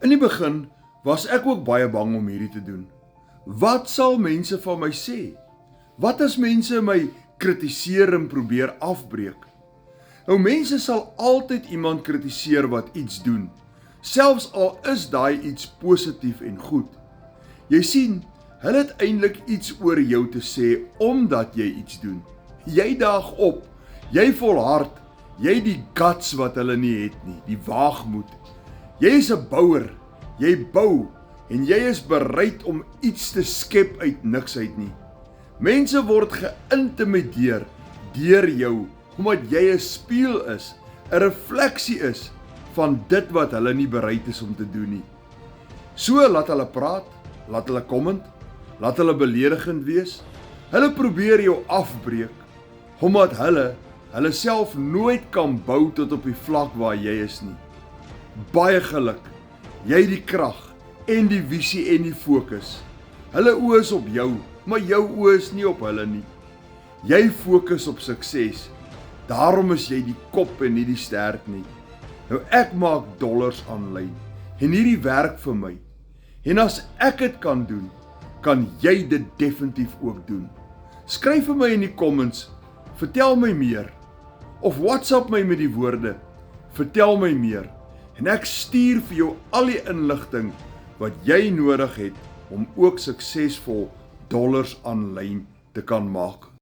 In die begin was ek ook baie bang om hierdie te doen. Wat sal mense van my sê? Wat as mense my kritiseer en probeer afbreek? Nou mense sal altyd iemand kritiseer wat iets doen, selfs al is daai iets positief en goed. Jy sien, hulle het eintlik iets oor jou te sê omdat jy iets doen. Jy daag op, jy volhard, jy die guts wat hulle nie het nie, die waagmoed. Jy is 'n bouer, jy bou en jy is bereid om iets te skep uit niks uit nie. Mense word geïntimideer deur jou omdat jy 'n spieël is, 'n refleksie is van dit wat hulle nie bereid is om te doen nie. So laat hulle praat, laat hulle comment, laat hulle beledigend wees. Hulle probeer jou afbreek omdat hulle self nooit kan bou tot op die vlak waar jy is nie. Baie geluk. Jy het die krag en die visie en die fokus. Hulle oë is op jou, maar jou oë is nie op hulle nie. Jy fokus op sukses. Daarom is jy die kop en nie die stert nie. Nou ek maak dollars aanlyn en hierdie werk vir my. En as ek dit kan doen, kan jy dit definitief ook doen. Skryf vir my in die comments, vertel my meer. Of WhatsApp my met die woorde, vertel my meer. En ek stuur vir jou al die inligting wat jy nodig het om ook suksesvol dollars aanlyn te kan maak.